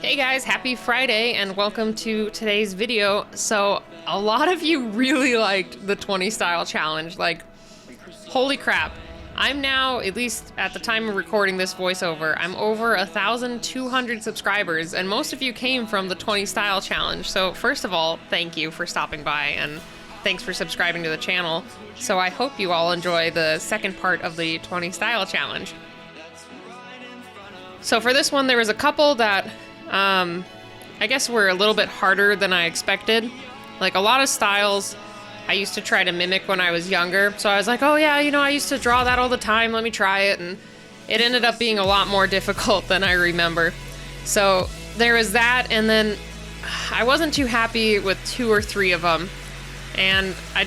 Hey guys, happy Friday and welcome to today's video. So a lot of you really liked the 20 style challenge. Like, holy crap. I'm now, at least at the time of recording this voiceover, I'm over 1,200 subscribers, and most of you came from the 20 style challenge. So first of all, thank you for stopping by and thanks for subscribing to the channel. So I hope you all enjoy the second part of the 20 style challenge. So for this one, there was a couple that I guess were a little bit harder than I expected. Like, a lot of styles I used to try to mimic when I was younger. So I was like, oh yeah, you know, I used to draw that all the time, let me try it. And it ended up being a lot more difficult than I remember. So there was that, and then I wasn't too happy with 2 or 3 of them. And I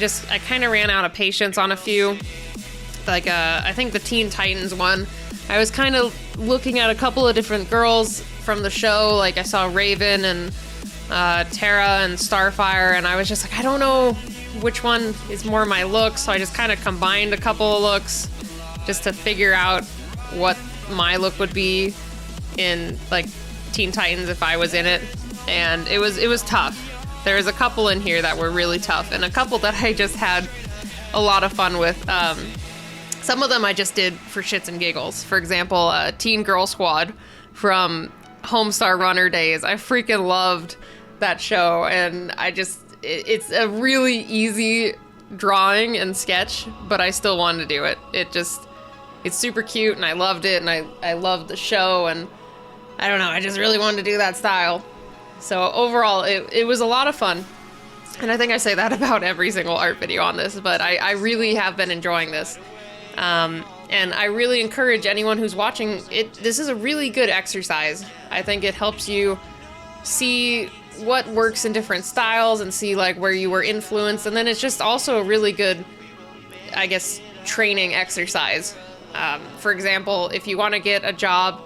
kind of ran out of patience on a few. Like, I think the Teen Titans one, I was kind of looking at a couple of different girls from the show. Like, I saw Raven and Tara and Starfire, and I was just like, I don't know which one is more my look, so I just kind of combined a couple of looks just to figure out what my look would be in, like, Teen Titans if I was in it. And it was tough. There was a couple in here that were really tough, and a couple that I just had a lot of fun with. Some of them I just did for shits and giggles. For example, Teen Girl Squad from Homestar Runner days. I freaking loved that show, and it's a really easy drawing and sketch, but I still wanted to do it. It's super cute, and I loved it, and I loved the show, and I don't know, I just really wanted to do that style. So overall, it was a lot of fun. And I think I say that about every single art video on this, but I really have been enjoying this. And I really encourage anyone who's watching it. This is a really good exercise. I think it helps you see what works in different styles and see, like, where you were influenced. And then it's just also a really good, I guess, training exercise. For example, if you want to get a job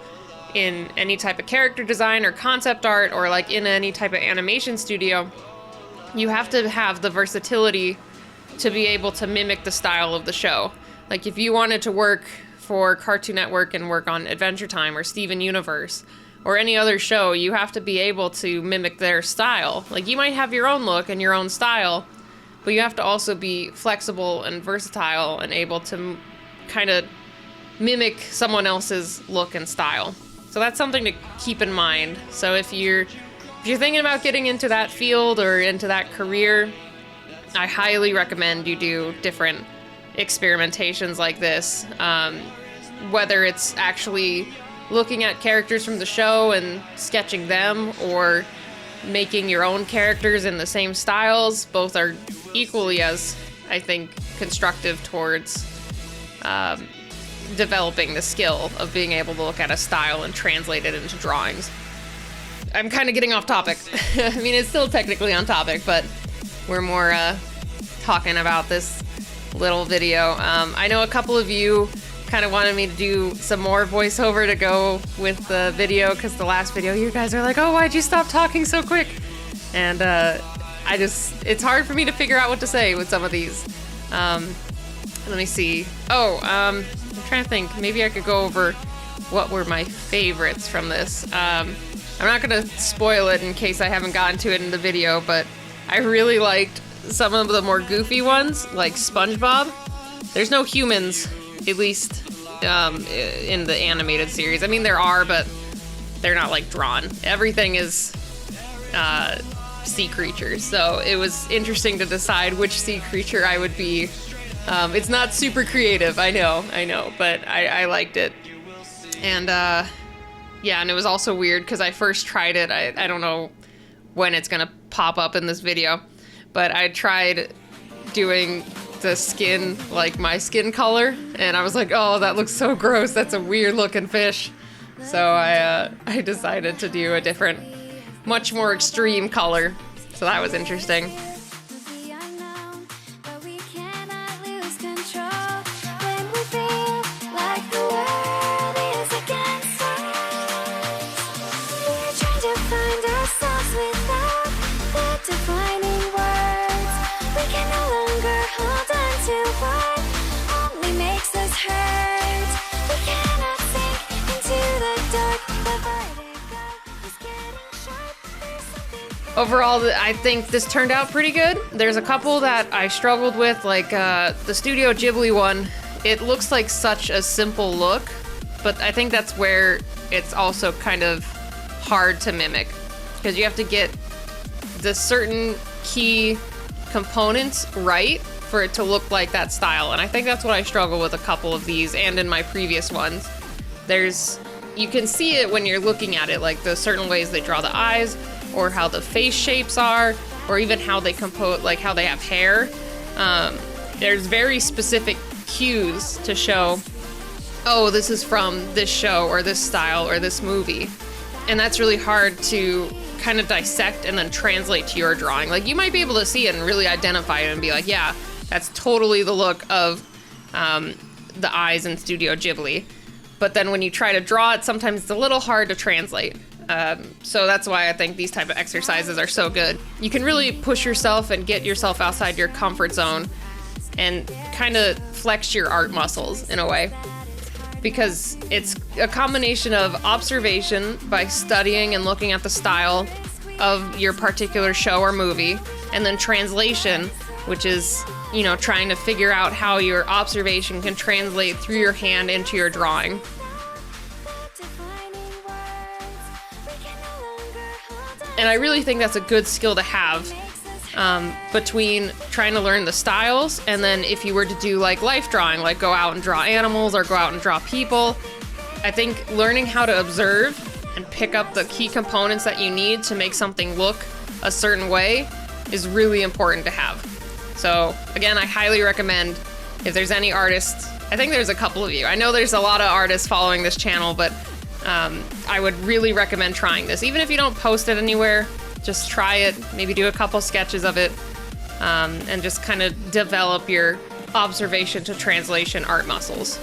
in any type of character design or concept art, or like in any type of animation studio, you have to have the versatility to be able to mimic the style of the show. Like, if you wanted to work for Cartoon Network and work on Adventure Time or Steven Universe or any other show, you have to be able to mimic their style. Like, you might have your own look and your own style, but you have to also be flexible and versatile and able to kind of mimic someone else's look and style. So that's something to keep in mind. So if you're thinking about getting into that field or into that career, I highly recommend you do different experimentations like this. Whether it's actually looking at characters from the show and sketching them, or making your own characters in the same styles, both are equally as, I think, constructive towards developing the skill of being able to look at a style and translate it into drawings. I'm kind of getting off topic. I mean, it's still technically on topic, but we're more talking about this little video. I know a couple of you kind of wanted me to do some more voiceover to go with the video, because the last video you guys are like, oh, why'd you stop talking so quick? And it's hard for me to figure out what to say with some of these. Let me see. I'm trying to think. Maybe I could go over what were my favorites from this. I'm not going to spoil it in case I haven't gotten to it in the video, but I really liked some of the more goofy ones, like SpongeBob. There's no humans, at least in the animated series. I mean, there are, but they're not, like, drawn. Everything is sea creatures, so it was interesting to decide which sea creature I would be. It's not super creative, I know, but I liked it. And yeah, and it was also weird because I first tried it. I don't know when it's gonna pop up in this video, but I tried doing the skin, like my skin color, and I was like, oh, that looks so gross. That's a weird looking fish. So I decided to do a different, much more extreme color. So that was interesting. What only makes us hurt. We cannot sink into Overall, I think this turned out pretty good. There's a couple that I struggled with, like the Studio Ghibli one. It looks like such a simple look, but I think that's where it's also kind of hard to mimic, because you have to get the certain key components right for it to look like that style. And I think that's what I struggle with a couple of these and in my previous ones. You can see it when you're looking at it, like the certain ways they draw the eyes, or how the face shapes are, or even how they compose, like how they have hair. There's very specific cues to show, oh, this is from this show or this style or this movie. And that's really hard to kind of dissect and then translate to your drawing. Like, you might be able to see it and really identify it and be like, yeah, that's totally the look of the eyes in Studio Ghibli. But then when you try to draw it, sometimes it's a little hard to translate. So that's why I think these type of exercises are so good. You can really push yourself and get yourself outside your comfort zone and kind of flex your art muscles in a way. Because it's a combination of observation by studying and looking at the style of your particular show or movie, and then translation, which is, you know, trying to figure out how your observation can translate through your hand into your drawing. And I really think that's a good skill to have, between trying to learn the styles, and then if you were to do like life drawing, like go out and draw animals or go out and draw people, I think learning how to observe and pick up the key components that you need to make something look a certain way is really important to have. So again, I highly recommend, if there's any artists, I think there's a couple of you. I know there's a lot of artists following this channel, but I would really recommend trying this. Even if you don't post it anywhere, just try it, maybe do a couple sketches of it, and just kind of develop your observation to translation art muscles.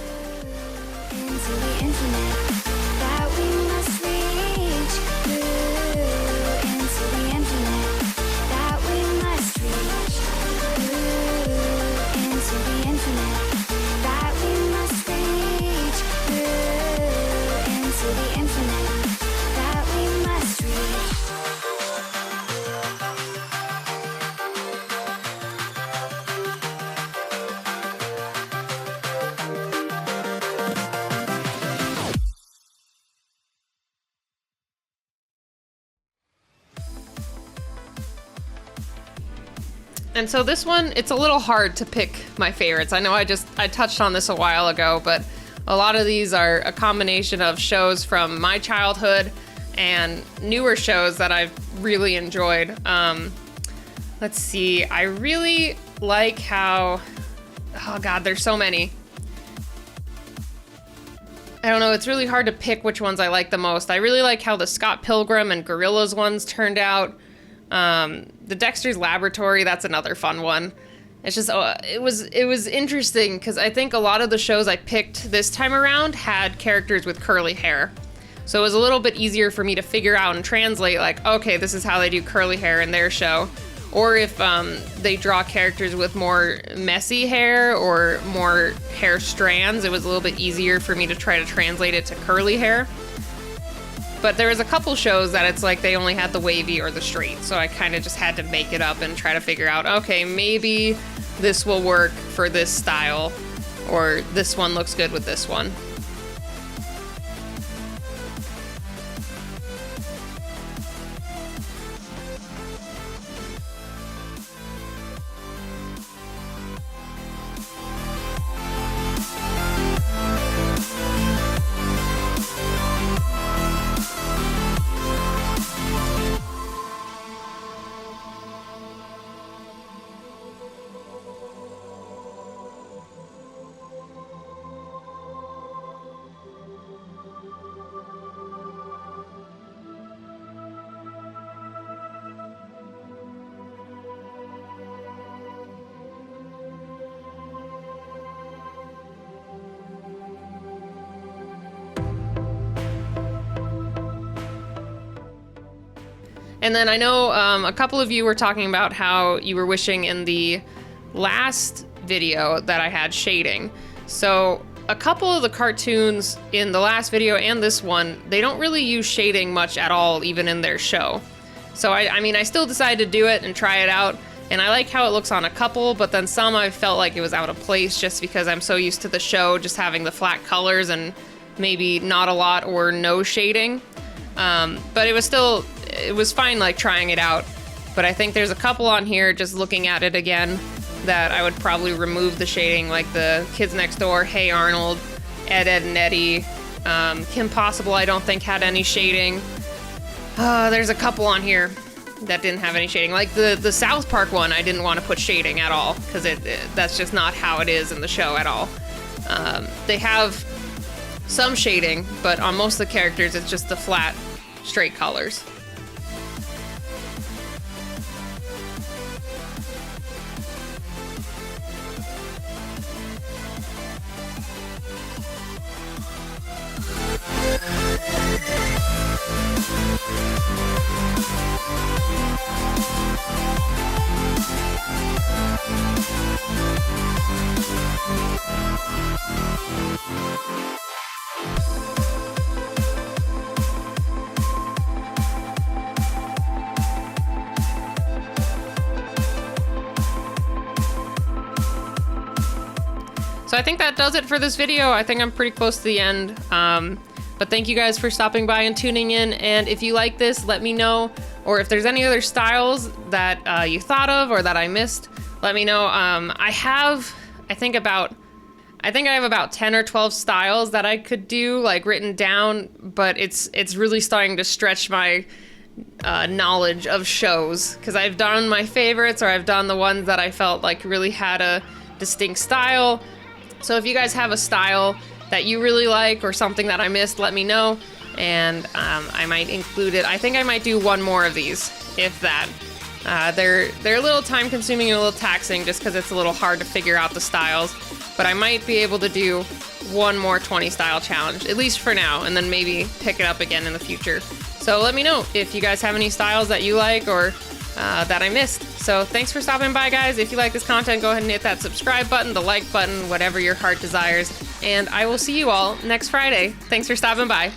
And so this one, it's a little hard to pick my favorites. I know I touched on this a while ago, but a lot of these are a combination of shows from my childhood and newer shows that I've really enjoyed. Let's see, I really like how, oh God, there's so many. I don't know, it's really hard to pick which ones I like the most. I really like how the Scott Pilgrim and Gorillaz ones turned out. The Dexter's Laboratory, that's another fun one. It's just, it was interesting because I think a lot of the shows I picked this time around had characters with curly hair. So it was a little bit easier for me to figure out and translate, like, okay, this is how they do curly hair in their show. Or if they draw characters with more messy hair or more hair strands, it was a little bit easier for me to try to translate it to curly hair. But there was a couple shows that it's like they only had the wavy or the straight, so I kind of just had to make it up and try to figure out, okay, maybe this will work for this style, or this one looks good with this one. And then I know a couple of you were talking about how you were wishing in the last video that I had shading. So a couple of the cartoons in the last video and this one, they don't really use shading much at all, even in their show. So I mean, I still decided to do it and try it out. And I like how it looks on a couple, but then some I felt like it was out of place just because I'm so used to the show just having the flat colors and maybe not a lot or no shading. But it was fine like trying it out. But I think there's a couple on here just looking at it again that I would probably remove the shading, like the Kids Next Door, Hey Arnold, Ed, Ed and Eddie, Kim Possible I don't think had any shading. There's a couple on here that didn't have any shading. Like the South Park one, I didn't want to put shading at all because that's just not how it is in the show at all. They have some shading, but on most of the characters, it's just the flat, straight colors. So I think that does it for this video. I think I'm pretty close to the end. But thank you guys for stopping by and tuning in. And if you like this, let me know. Or if there's any other styles that you thought of or that I missed, let me know. I have about 10 or 12 styles that I could do, like written down, but it's really starting to stretch my knowledge of shows, because I've done my favorites, or I've done the ones that I felt like really had a distinct style. So if you guys have a style that you really like or something that I missed, let me know, and I might include it. I think I might do one more of these, if that. They're a little time consuming and a little taxing just because it's a little hard to figure out the styles, but I might be able to do one more 20 style challenge, at least for now, and then maybe pick it up again in the future. So let me know if you guys have any styles that you like or that I missed. So thanks for stopping by, guys. If you like this content, go ahead and hit that subscribe button, the like button, whatever your heart desires. And I will see you all next Friday. Thanks for stopping by.